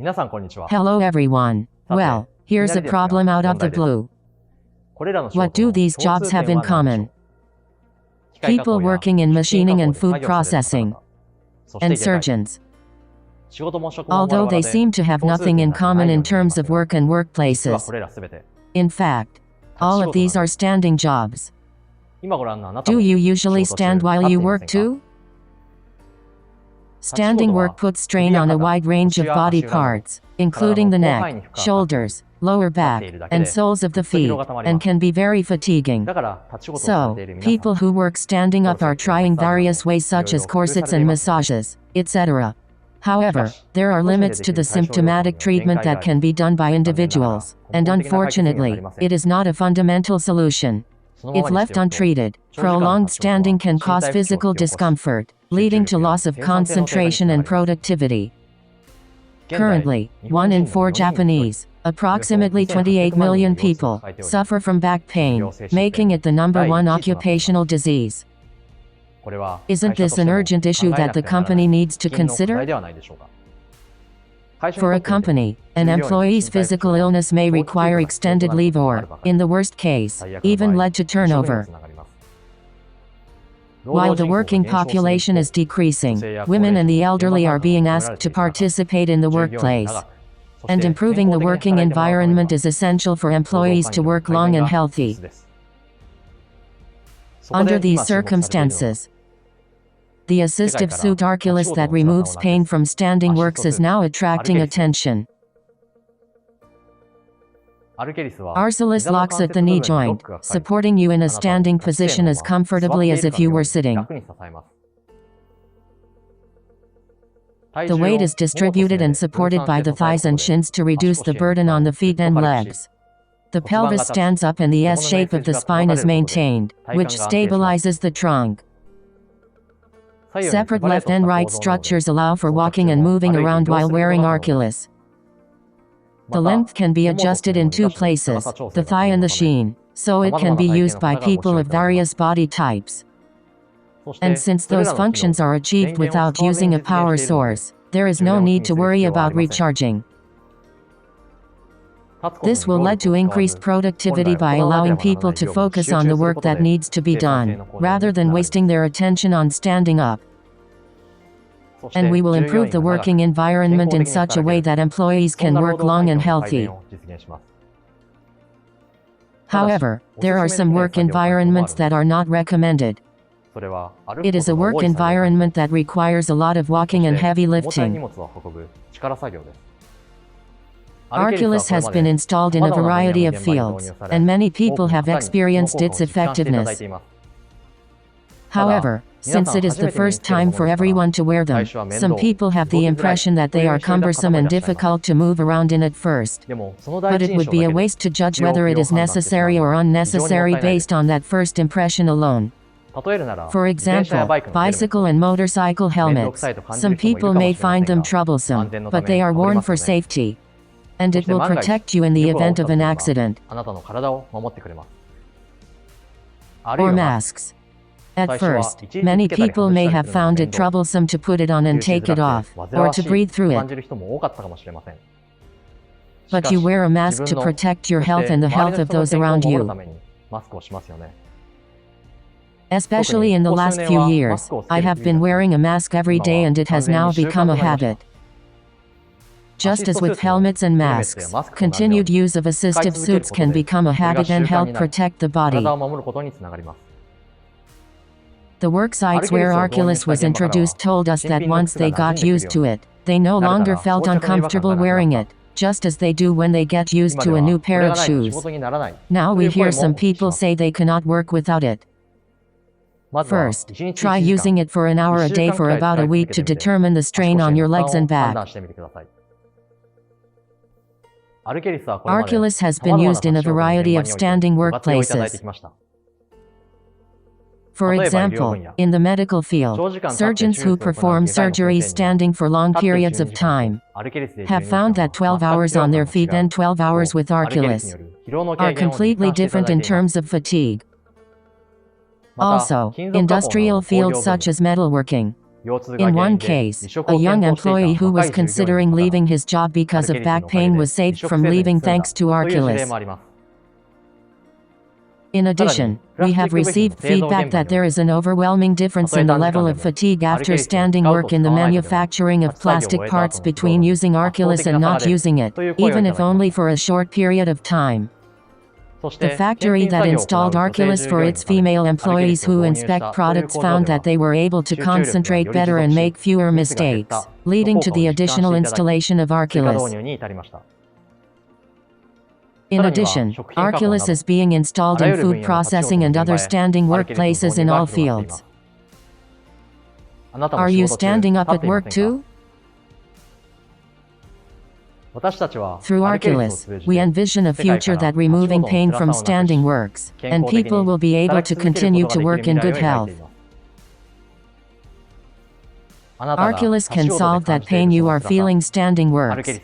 Hello everyone. Well, here's a problem out of the blue. What do these jobs have in common? People working in machining and food processing, and surgeons. Although they seem to have nothing in common in terms of work and workplaces. In fact, all of these are standing jobs. Do you usually stand while you work too? Standing work puts strain on a wide range of body parts, including the neck, shoulders, lower back, and soles of the feet, and can be very fatiguing. So, people who work standing up are trying various ways such as corsets and massages, etc. However, there are limits to the symptomatic treatment that can be done by individuals, and unfortunately, it is not a fundamental solution. If left untreated, prolonged standing can cause physical discomfort, leading to loss of concentration and productivity. Currently, 1 in 4 Japanese, approximately 28 million people, suffer from back pain, making it the #1 occupational disease. Isn't this an urgent issue that the company needs to consider? For a company, an employee's physical illness may require extended leave or, in the worst case, even lead to turnover. While the working population is decreasing, women and the elderly are being asked to participate in the workplace. And improving the working environment is essential for employees to work long and healthy. Under these circumstances, the assistive suit Archelis that removes pain from standing works is now attracting attention. Archelis locks at the knee joint, supporting you in a standing position as comfortably as if you were sitting. The weight is distributed and supported by the thighs and shins to reduce the burden on the feet and legs. The pelvis stands up and the S shape of the spine is maintained, which stabilizes the trunk. Separate left and right structures allow for walking and moving around while wearing Archelis. The length can be adjusted in 2 places, the thigh and the shin, so it can be used by people of various body types. And since those functions are achieved without using a power source, there is no need to worry about recharging. This will lead to increased productivity by allowing people to focus on the work that needs to be done, rather than wasting their attention on standing up. And we will improve the working environment in such a way that employees can work long and healthy. However, there are some work environments that are not recommended. It is a work environment that requires a lot of walking and heavy lifting. Archelis has been installed in a variety of fields, and many people have experienced its effectiveness. However, since it is the first time for everyone to wear them, some people have the impression that they are cumbersome and difficult to move around in at first. But it would be a waste to judge whether it is necessary or unnecessary based on that first impression alone. For example, bicycle and motorcycle helmets. Some people may find them troublesome, but they are worn for safety. And it will protect you in the event of an accident. Or masks. At first, many people may have found it troublesome to put it on and take it off, or to breathe through it. But you wear a mask to protect your health and the health of those around you. Especially in the last few years, I have been wearing a mask every day and it has now become a habit. Just as with helmets and masks, continued use of assistive suits can become a habit and help protect the body. The work sites where Archelis was introduced told us that once they got used to it, they no longer felt uncomfortable wearing it, just as they do when they get used to a new pair of shoes. Now we hear some people say they cannot work without it. First, try using it for an hour a day for about a week to determine the strain on your legs and back. Archelis has been used in a variety of standing workplaces. For example, in the medical field, surgeons who perform surgeries standing for long periods of time have found that 12 hours on their feet and 12 hours with Archelis are completely different in terms of fatigue. Also, industrial fields such as metalworking, In one case, a young employee who was considering leaving his job because of back pain was saved from leaving thanks to Archelis. In addition, we have received feedback that there is an overwhelming difference in the level of fatigue after standing work in the manufacturing of plastic parts between using Archelis and not using it, even if only for a short period of time. The factory that installed Archelis for its female employees who inspect products found that they were able to concentrate better and make fewer mistakes, leading to the additional installation of Archelis. In addition, Archelis is being installed in food processing and other standing workplaces in all fields. Are you standing up at work too? Through Archelis, we envision a future that removing pain from standing works, and people will be able to continue to work in good health. Archelis can solve that pain you are feeling standing works.